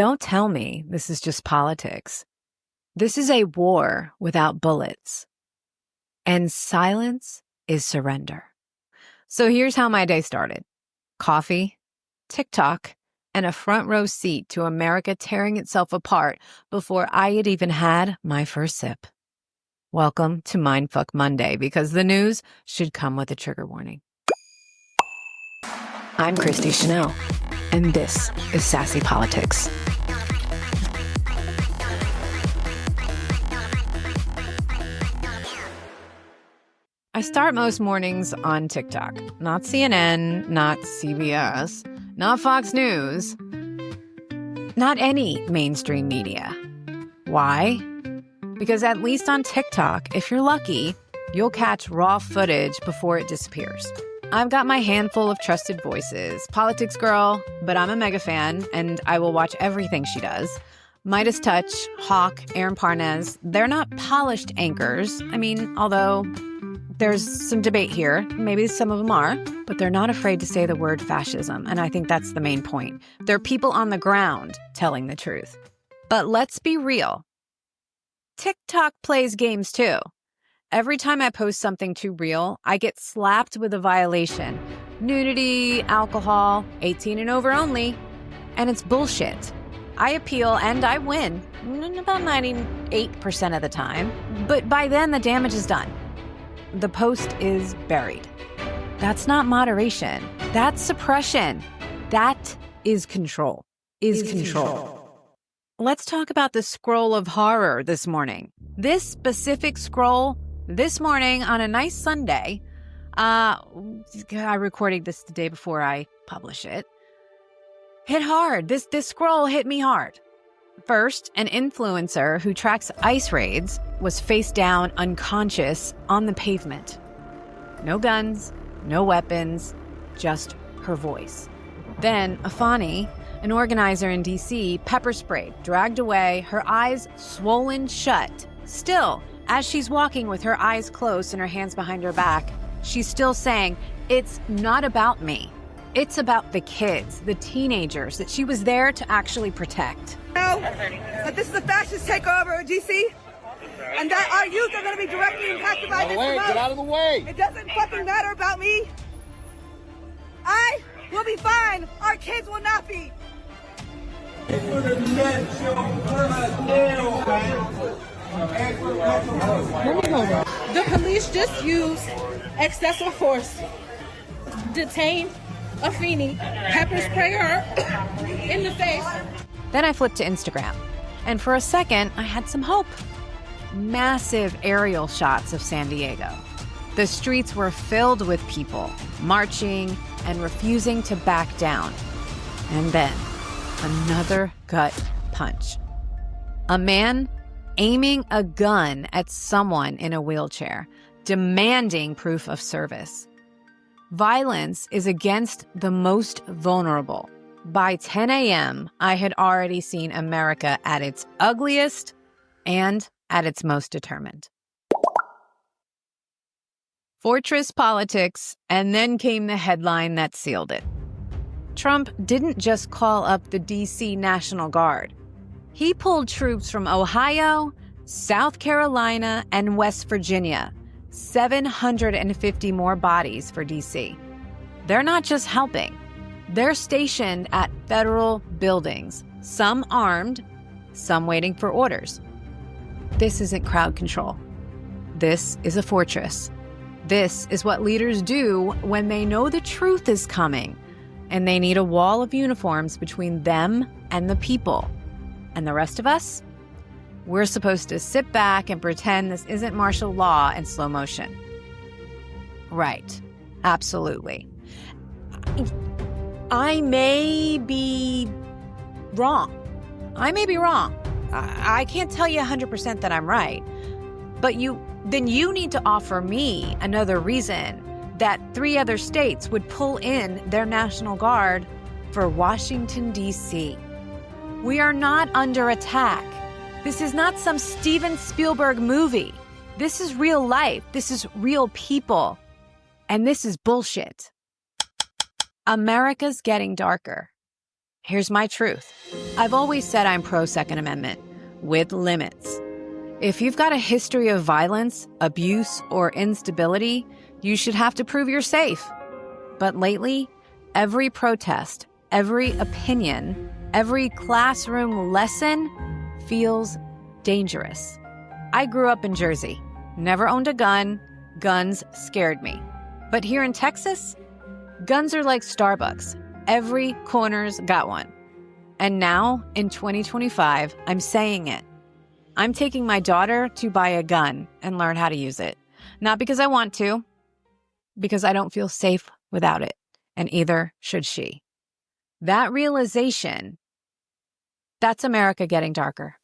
don't tell me this is just politics. This is a war without bullets. And silence is surrender. So here's how my day started. Coffee, TikTok, and a front row seat to America tearing itself apart before I had even had my first sip. Welcome to Mindfuck Monday, because the news should come with a trigger warning. I'm Christi Chanelle, and this is Sassy Politics. I start most mornings on TikTok. Not CNN, not CBS, not Fox News, not any mainstream media. Why? Because at least on TikTok, if you're lucky, you'll catch raw footage before it disappears. I've got my handful of trusted voices. Politics girl, but I'm a mega fan, and I will watch everything she does. Midas Touch, Hawk, Aaron Parnes, they're not polished anchors. I mean, although there's some debate here. Maybe some of them are, but they're not afraid to say the word fascism, and I think that's the main point. They're people on the ground telling the truth. But let's be real. TikTok plays games too. Every time I post something too real, I get slapped with a violation. Nudity, alcohol, 18 and over only. And it's bullshit. I appeal and I win, about 98% of the time. But by then, the damage is done. The post is buried. That's not moderation. That's suppression. That is control. Let's talk about the scroll of horror this morning. This specific scroll this morning on a nice Sunday, I'm recording this the day before I publish it, hit hard. This scroll hit me hard. First, an influencer who tracks ICE raids was face down unconscious on the pavement. No guns, no weapons, just her voice. Then Afani, an organizer in D.C., pepper sprayed, dragged away, her eyes swollen shut. Still, as she's walking with her eyes closed and her hands behind her back, she's still saying, "It's not about me. It's about the kids, the teenagers that she was there to actually protect." Know that this is a fascist takeover of D.C. and that our youth are going to be directly impacted by this. Get out of the way! It doesn't fucking matter about me. I will be fine. Our kids will not be. The police just used excessive force, detained Afeni, pepper spray her in the face. Then I flipped to Instagram, and for a second, I had some hope. Massive aerial shots of San Diego. The streets were filled with people, marching and refusing to back down. And then, another gut punch. A man aiming a gun at someone in a wheelchair, demanding proof of service. Violence is against the most vulnerable. By 10 a.m., I had already seen America at its ugliest and at its most determined. Fortress politics, and then came the headline that sealed it. Trump didn't just call up the D.C. National Guard. He pulled troops from Ohio, South Carolina, and West Virginia. 750 more bodies for D.C. They're not just helping. They're stationed at federal buildings, some armed, some waiting for orders. This isn't crowd control. This is a fortress. This is what leaders do when they know the truth is coming, and they need a wall of uniforms between them and the people. And the rest of us? We're supposed to sit back and pretend this isn't martial law in slow motion. Right. Absolutely. I may be wrong. I can't tell you 100% that I'm right. But then you need to offer me another reason that 3 other states would pull in their National Guard for Washington, D.C. We are not under attack. This is not some Steven Spielberg movie. This is real life. This is real people. And this is bullshit. America's getting darker. Here's my truth. I've always said I'm pro-Second Amendment, with limits. If you've got a history of violence, abuse, or instability, you should have to prove you're safe. But lately, every protest, every opinion, every classroom lesson feels dangerous. I grew up in Jersey, never owned a gun. Guns scared me. But here in Texas, guns are like Starbucks. Every corner's got one. And now, in 2025, I'm saying it. I'm taking my daughter to buy a gun and learn how to use it. Not because I want to, because I don't feel safe without it. And either should she. That realization, that's America getting darker.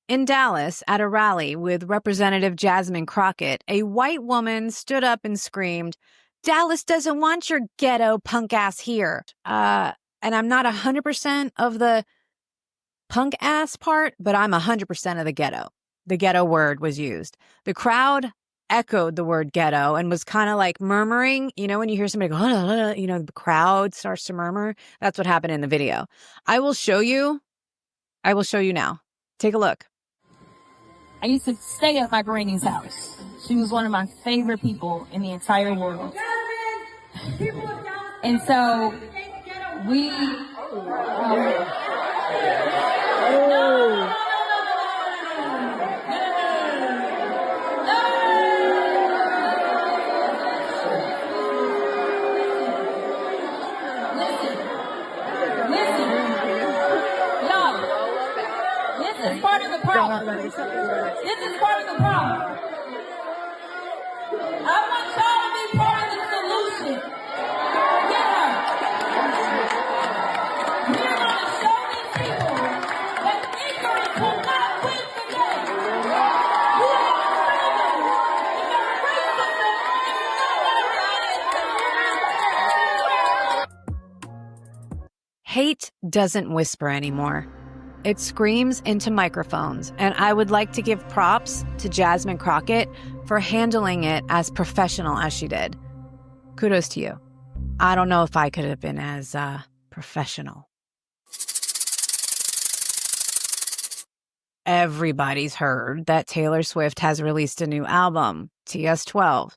In Dallas, at a rally with Representative Jasmine Crockett, a white woman stood up and screamed, "Dallas doesn't want your ghetto punk ass here." And I'm not 100% of the punk ass part, but I'm 100% of the ghetto. The ghetto word was used. The crowd echoed the word ghetto and was kind of like murmuring. You know, when you hear somebody go, you know, the crowd starts to murmur. That's what happened in the video. I will show you now. Take a look. I used to stay at my granny's house. She was one of my favorite people in the entire world. And so we... This is part of the problem. This is part of the problem. I want y'all to be part of the solution. Yeah. We're going to show these people that ignorance will not win the day. You have to show them that racism is not a Hate doesn't whisper anymore. It screams into microphones, and I would like to give props to Jasmine Crockett for handling it as professional as she did. Kudos to you. I don't know if I could have been as professional. Everybody's heard that Taylor Swift has released a new album, TS12.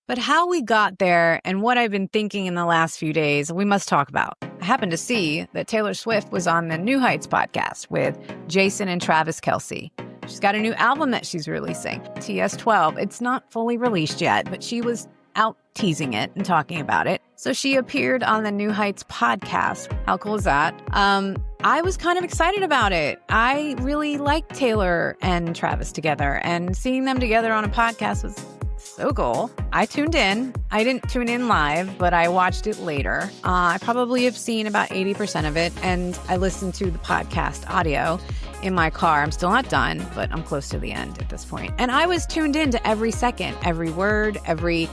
But how we got there and what I've been thinking in the last few days, we must talk about. I happened to see that Taylor Swift was on the New Heights podcast with Jason and Travis Kelce. She's got a new album that she's releasing, TS12. It's not fully released yet, but she was out teasing it and talking about it. So she appeared on the New Heights podcast. How cool is that? I was kind of excited about it. I really liked Taylor and Travis together, and seeing them together on a podcast was so cool. I tuned in. I didn't tune in live, but I watched it later. I probably have seen about 80% of it, and I listened to the podcast audio in my car. I'm still not done, but I'm close to the end at this point. And I was tuned in to every second, every word, every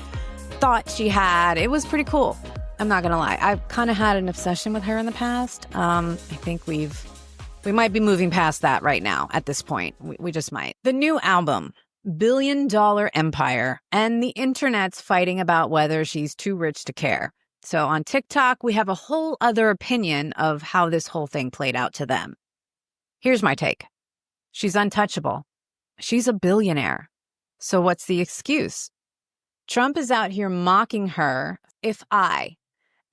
thought she had. It was pretty cool. I'm not going to lie. I've kind of had an obsession with her in the past. I think we might be moving past that right now at this point. We just might. The new album, $1 Billion Empire, and the internet's fighting about whether she's too rich to care. So on TikTok, we have a whole other opinion of how this whole thing played out to them. Here's my take. She's untouchable. She's a billionaire. So what's the excuse? Trump is out here mocking her. If I,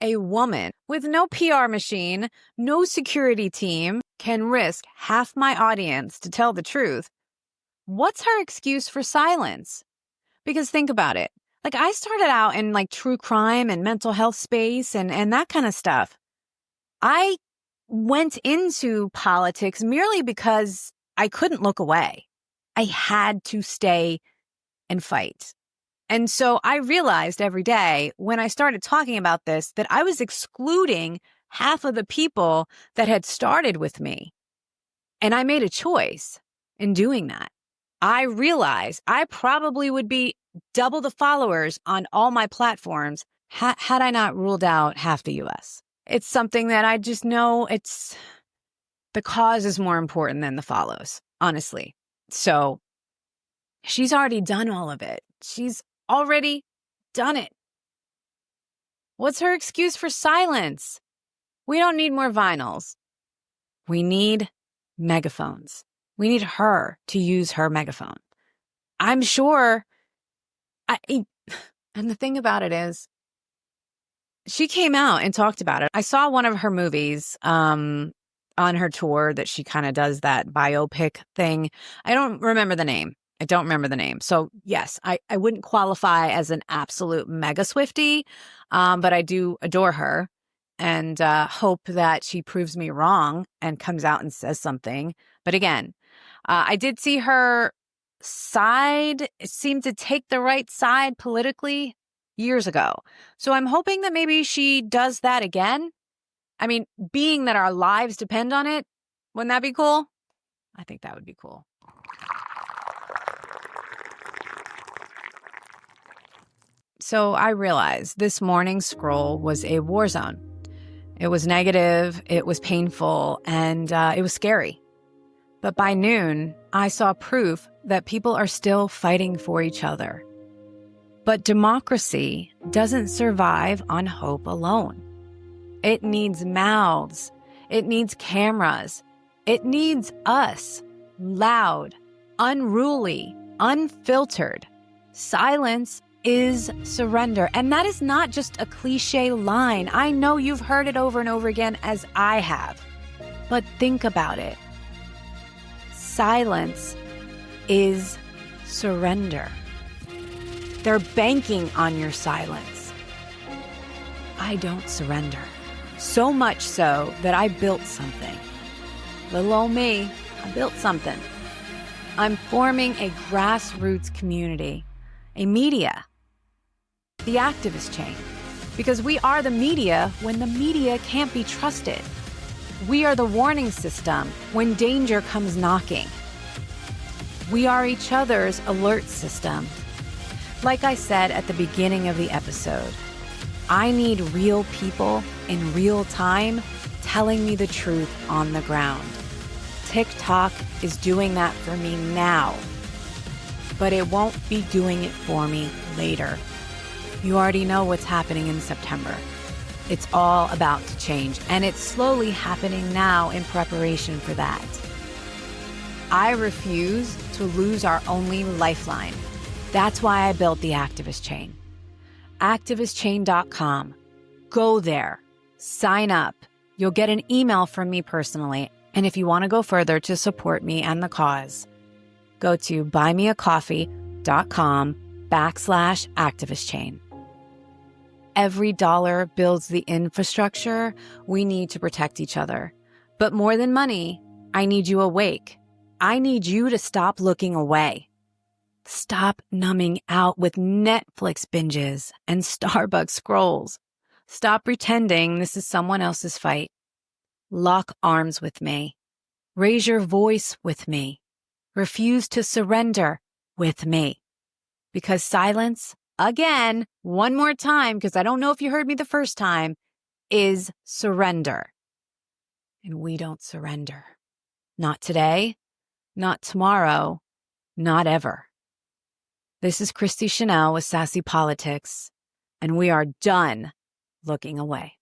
a woman with no PR machine, no security team, can risk half my audience to tell the truth, what's her excuse for silence? Because think about it. Like, I started out in like true crime and mental health space and that kind of stuff. I went into politics merely because I couldn't look away. I had to stay and fight. And so I realized every day when I started talking about this that I was excluding half of the people that had started with me. And I made a choice in doing that. I realized I probably would be double the followers on all my platforms had I not ruled out half the US. It's something that I just know the cause is more important than the follows, honestly. So she's already done all of it. She's already done it. What's her excuse for silence? We don't need more vinyls. We need megaphones. We need her to use her megaphone. I'm sure. And the thing about it is, she came out and talked about it. I saw one of her movies on her tour that she kind of does that biopic thing. I don't remember the name. So yes, I wouldn't qualify as an absolute mega Swiftie, but I do adore her and hope that she proves me wrong and comes out and says something. But again, I did see her side seem to take the right side politically years ago. So I'm hoping that maybe she does that again. I mean, being that our lives depend on it, wouldn't that be cool? I think that would be cool. So I realized this morning's scroll was a war zone. It was negative, it was painful, and it was scary. But by noon, I saw proof that people are still fighting for each other. But democracy doesn't survive on hope alone. It needs mouths. It needs cameras. It needs us. Loud, unruly, unfiltered. Silence is surrender. And that is not just a cliche line. I know you've heard it over and over again, as I have. But think about it. Silence is surrender. They're banking on your silence. I don't surrender. So much so that I built something. Little old me, I built something. I'm forming a grassroots community, a media, the activist chain, because we are the media when the media can't be trusted. We are the warning system when danger comes knocking. We are each other's alert system. Like I said at the beginning of the episode, I need real people in real time telling me the truth on the ground. TikTok is doing that for me now, but it won't be doing it for me later. You already know what's happening in September. It's all about to change, and it's slowly happening now in preparation for that. I refuse to lose our only lifeline. That's why I built the Activist Chain. ActivistChain.com. Go there. Sign up. You'll get an email from me personally. And if you want to go further to support me and the cause, go to buymeacoffee.com/activistchain. Every dollar builds the infrastructure we need to protect each other. But more than money, I need you awake. I need you to stop looking away. Stop numbing out with Netflix binges and Starbucks scrolls. Stop pretending this is someone else's fight. Lock arms with me. Raise your voice with me. Refuse to surrender with me. Because silence, again, one more time, because I don't know if you heard me the first time, is surrender. And we don't surrender. Not today, not tomorrow, not ever. This is Christi Chanelle with Sassy Politics, and we are done looking away.